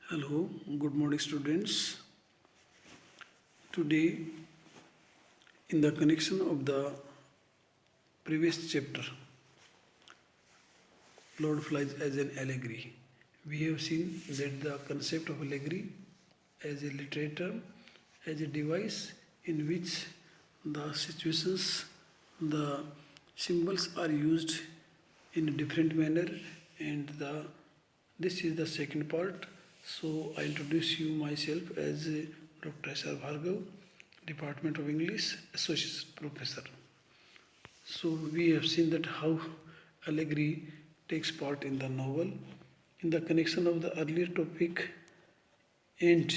Hello, good morning, students. Today, in the connection of the previous chapter, Lord flies as an allegory. We have seen that the concept of allegory as a literature, as a device in which the situations, the symbols are used in a different manner, and this is the second part. So I introduce you myself as Dr. S.R. Bhargav, Department of English, Associate Professor. So we have seen that how allegory takes part in the novel. In the connection of the earlier topic and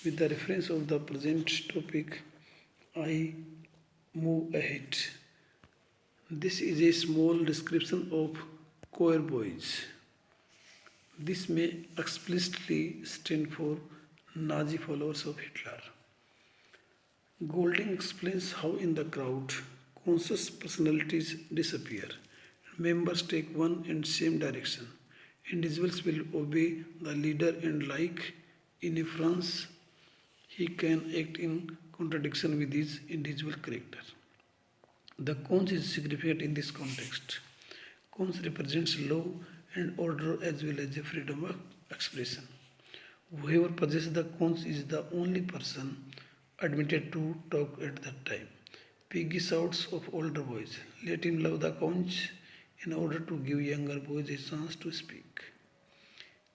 with the reference of the present topic, I move ahead. This is a small description of choir boys. This may explicitly stand for Nazi followers of Hitler. Golding explains how in the crowd, conscious personalities disappear. Members take one and same direction. Individuals will obey the leader, and like in a France, he can act in contradiction with his individual character. The conch is significant in this context. Conch represents law and order as well as the freedom of expression. Whoever possesses the conch is the only person admitted to talk at that time. Piggy shouts of older boys, "Let him love the conch," in order to give younger boys a chance to speak.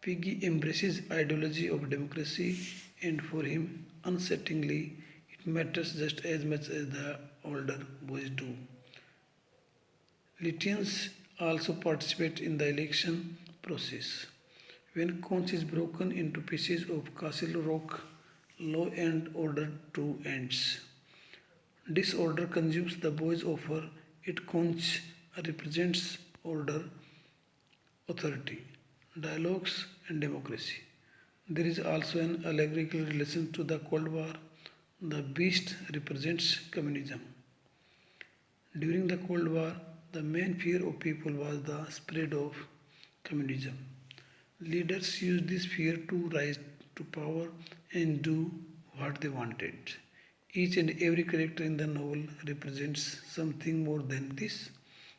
Piggy embraces ideology of democracy, and for him, unsettlingly, it matters just as much as the older boys do. Lithuanians also participate in the election process. When conch is broken into pieces of Castle Rock, law and order too ends. Disorder consumes the boys' offer. It conch represents order, authority, dialogues, and democracy. There is also an allegorical relation to the Cold War. The beast represents communism. During the Cold War, the main fear of people was the spread of communism. Leaders used this fear to rise to power and do what they wanted. Each and every character in the novel represents something more than this,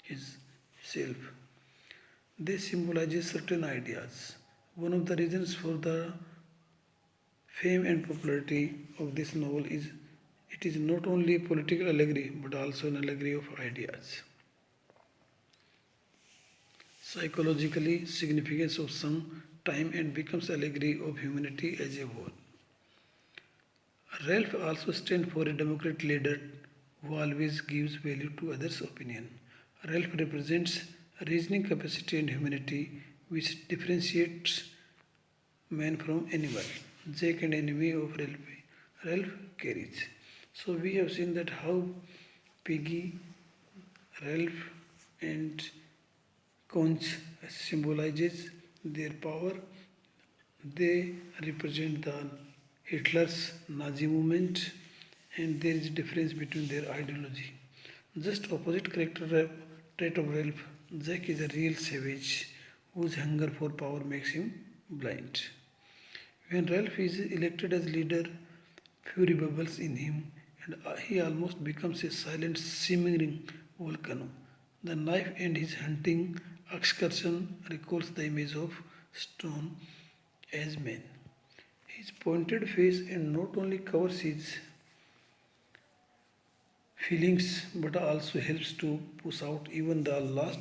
his self. They symbolize certain ideas. One of the reasons for the fame and popularity of this novel is it is not only a political allegory but also an allegory of ideas. Psychologically, significance of some time and becomes allegory of humanity as a whole. Ralph also stands for a democratic leader who always gives value to others' opinion. Ralph represents reasoning capacity and humanity which differentiates man from animal. Jack and enemy of Ralph carries. So we have seen that how Piggy, Ralph and Conch symbolizes their power. They represent the Hitler's Nazi movement, and there is a difference between their ideology. Just opposite character trait of Ralph, Jack is a real savage whose hunger for power makes him blind. When Ralph is elected as leader, fury bubbles in him and he almost becomes a silent, simmering volcano. The knife and his hunting excursion recalls the image of Stone as man. His pointed face and not only covers his feelings but also helps to push out even the last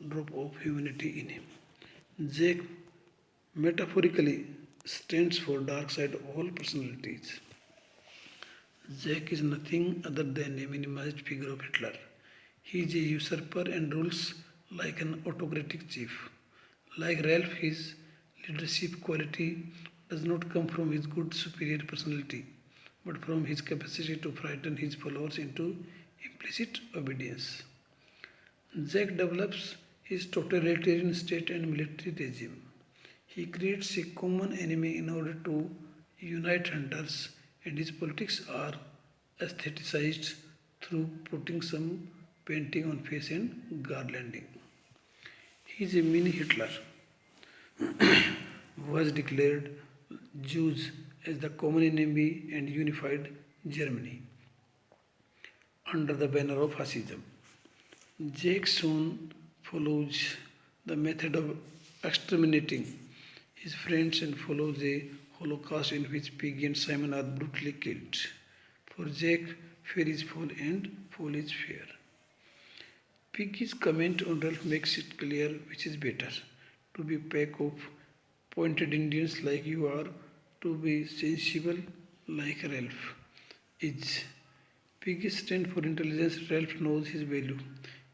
drop of humanity in him. Jack metaphorically stands for dark side of all personalities. Jack is nothing other than a minimized figure of Hitler. He is a usurper and rules like an autocratic chief. Like Ralph, his leadership quality does not come from his good superior personality, but from his capacity to frighten his followers into implicit obedience. Jack develops his totalitarian state and military regime. He creates a common enemy in order to unite hunters, and his politics are aestheticized through putting some painting on face and garlanding. He is a mini Hitler who has declared Jews as the common enemy and unified Germany under the banner of fascism. Jake soon follows the method of exterminating his friends and follows a Holocaust in which Piggy and Simon are brutally killed. For Jake, fear is fall and fall is fear. Piggy's comment on Ralph makes it clear which is better to be pack of pointed Indians like you are, to be sensible like Ralph is. Piggy stands for intelligence. Ralph knows his value.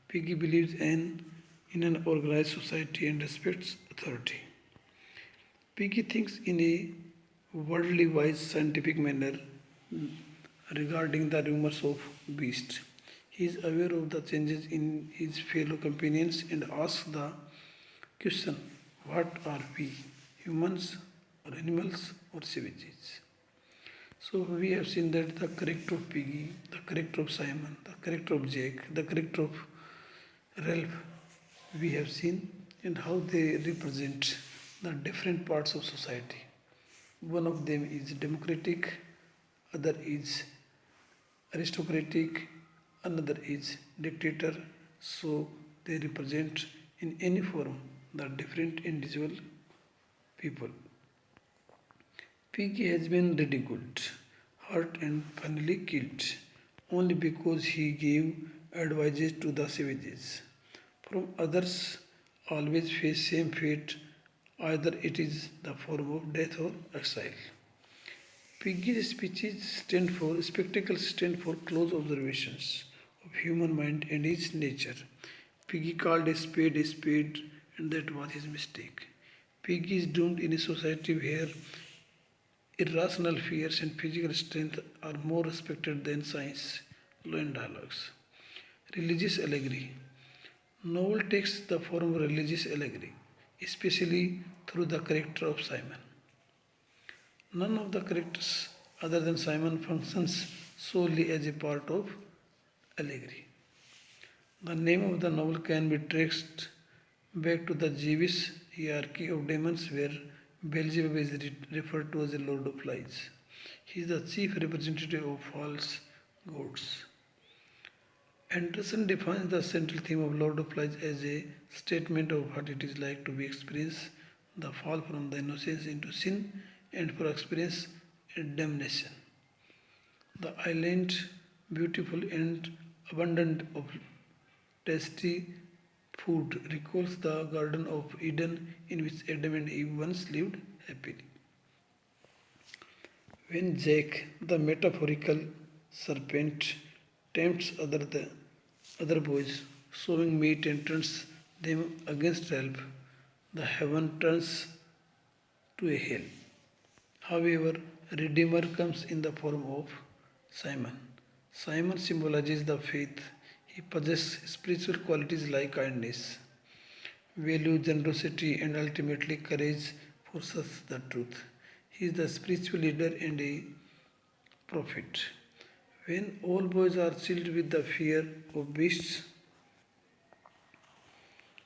Piggy believes in an organized society and respects authority. Piggy thinks in a worldly wise scientific manner regarding the rumors of beast. He is aware of the changes in his fellow companions and asks the question, what are we, humans or animals or savages? So we have seen that the character of Piggy, the character of Simon, the character of Jake, the character of Ralph, we have seen and how they represent the different parts of society. One of them is democratic, other is aristocratic, another is dictator. So they represent in any form the different individual people. Piggy has been ridiculed, hurt, and finally killed only because he gave advices to the savages. From others, always face same fate, either it is the form of death or exile. Piggy's speeches stand for spectacles stand for close observations of human mind and its nature. Piggy called a spade, and that was his mistake. Piggy is doomed in a society where irrational fears and physical strength are more respected than science, law, and dialogues. Religious allegory. Novel takes the form of religious allegory, especially through the character of Simon. None of the characters other than Simon functions solely as a part of allegory. The name of the novel can be traced back to the Jewish hierarchy of demons where Beelzebub is referred to as a lord of lies. He is the chief representative of false gods. Anderson defines the central theme of Lord of Lies as a statement of what it is like to be experienced the fall from the innocence into sin and for experience damnation. The island, beautiful and abundant of tasty food, recalls the Garden of Eden in which Adam and Eve once lived happily. When Jack, the metaphorical serpent, tempts other boys, sowing meat and turns them against Ralph, the heaven turns to a hell. However, Redeemer comes in the form of Simon. Simon symbolizes the faith. He possesses spiritual qualities like kindness, value, generosity, and ultimately courage for such the truth. He is the spiritual leader and a prophet. When all boys are chilled with the fear of beasts,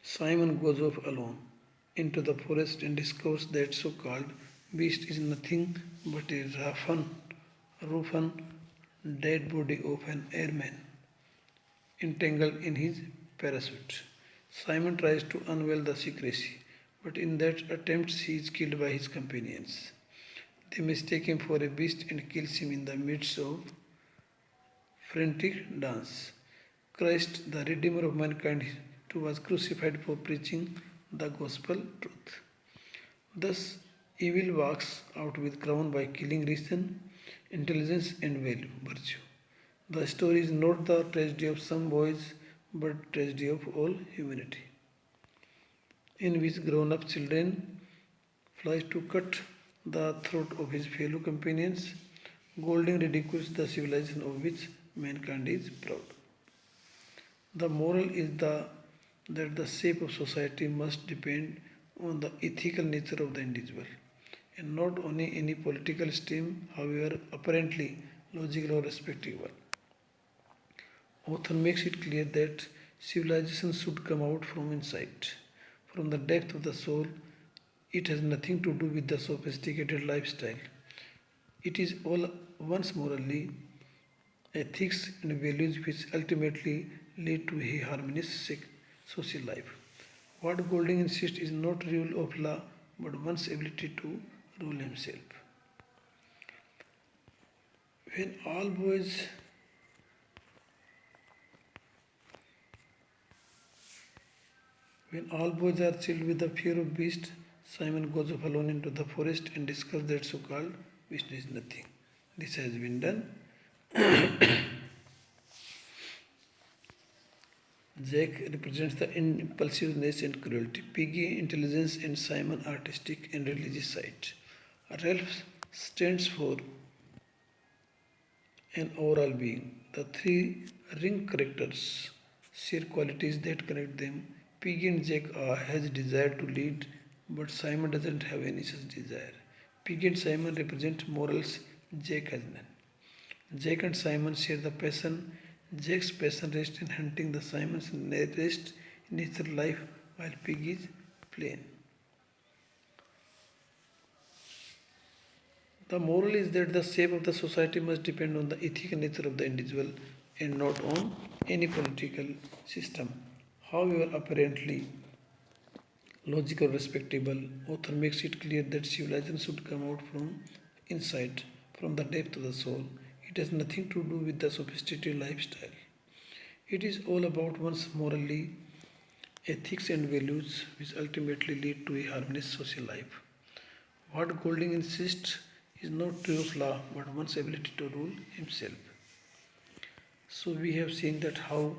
Simon goes off alone into the forest and discovers that so called beast is nothing but a roughen, dead body of an airman entangled in his parachute. Simon tries to unveil the secrecy, but in that attempt he is killed by his companions. They mistake him for a beast and kills him in the midst of frantic dance. Christ, the Redeemer of mankind, too was crucified for preaching the gospel truth. Thus, evil walks out with crown by killing reason, intelligence, and virtue. The story is not the tragedy of some boys, but tragedy of all humanity, in which grown-up children flies to cut the throat of his fellow companions. Golding ridicules the civilization of which mankind is proud. The moral is that the shape of society must depend on the ethical nature of the individual and not on any political stream, however apparently logical or respectable. Author makes it clear that civilization should come out from inside, from the depth of the soul, It has nothing to do with the sophisticated lifestyle. It is all once morally, ethics, and values which ultimately lead to a harmonious social life. What Golding insists is not rule of law, but one's ability to rule himself. When all boys when all boys are chilled with the fear of beast, Simon goes off alone into the forest and discovers that so-called beast is nothing. This has been done. Jack represents the impulsiveness and cruelty, Piggy intelligence, and Simon artistic and religious side. Ralph stands for an overall being. The three ring characters share qualities that connect them. Piggy and Jack has desire to lead, but Simon doesn't have any such desire. Piggy and Simon represent morals, Jack has none. Jack and Simon share the passion. Jack's passion rests in hunting, the Simon's rest in nature life, while Piggy is plain. The moral is that the shape of the society must depend on the ethical nature of the individual and not on any political system. However, apparently logical, respectable, author makes it clear that civilization should come out from inside, from the depth of the soul. It has nothing to do with the sophisticated lifestyle. It is all about one's morally, ethics, and values, which ultimately lead to a harmonious social life. What Golding insists is not true of law, but one's ability to rule himself. So we have seen that how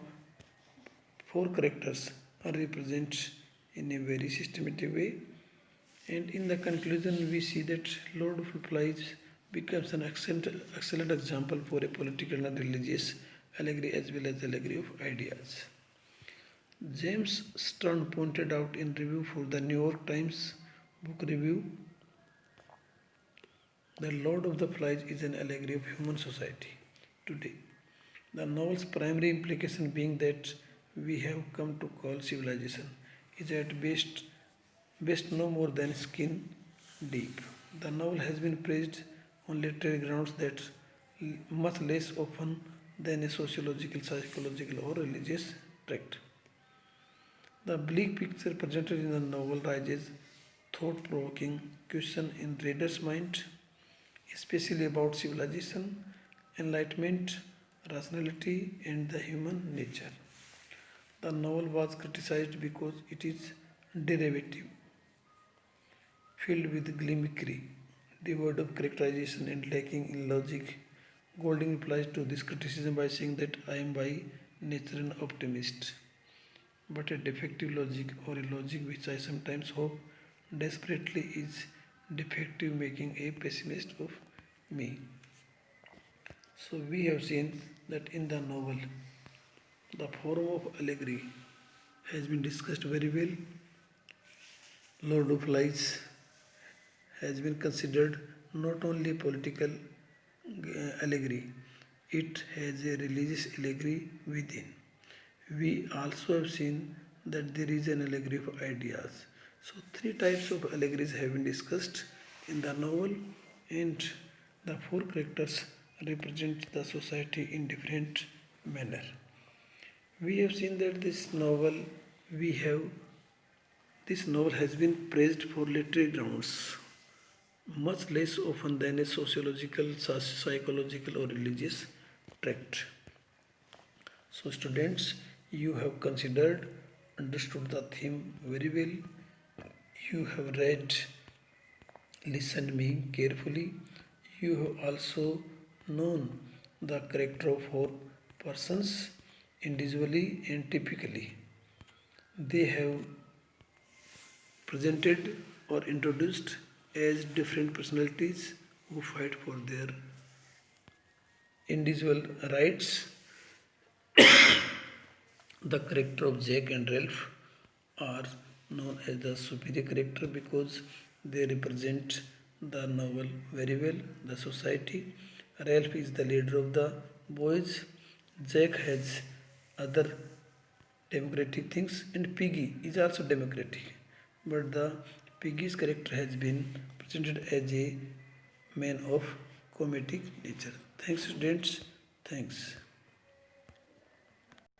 four characters are represented in a very systematic way, and in the conclusion we see that Lord of the Flies becomes an excellent example for a political and religious allegory as well as allegory of ideas. James Stern pointed out in review for the New York Times book review the Lord of the Flies is an allegory of human society today. The novel's primary implication being that we have come to call civilization is at best no more than skin deep. The novel has been praised on literary grounds that much less often than a sociological, psychological, or religious tract. The bleak picture presented in the novel raises thought-provoking questions in reader's mind, especially about civilization, enlightenment, rationality, and the human nature. The novel was criticized because it is derivative, filled with gimmickry, devoid of characterization, and lacking in logic. Golding replies to this criticism by saying that I am by nature an optimist, but a defective logic, or a logic which I sometimes hope desperately is defective, making a pessimist of me. So we have seen that in the novel the form of allegory has been discussed very well. Lord of Lies has been considered not only a political allegory, it has a religious allegory within. We also have seen that there is an allegory of ideas. So, three types of allegories have been discussed in the novel, and the four characters represent the society in different manner. We have seen that we have this novel has been praised for literary grounds much less often than a sociological, psychological, or religious tract. So, students, you have considered, understood the theme very well. You have read, listened me carefully. You have also known the character of four persons individually and typically. They have presented or introduced as different personalities who fight for their individual rights. The character of Jack and Ralph are known as the superior character because they represent the novel very well, the society. Ralph is the leader of the boys. Jack has other democratic things, and Piggy is also democratic. But the Piggy's character has been presented as a man of comedic nature. Thanks, students. Thanks.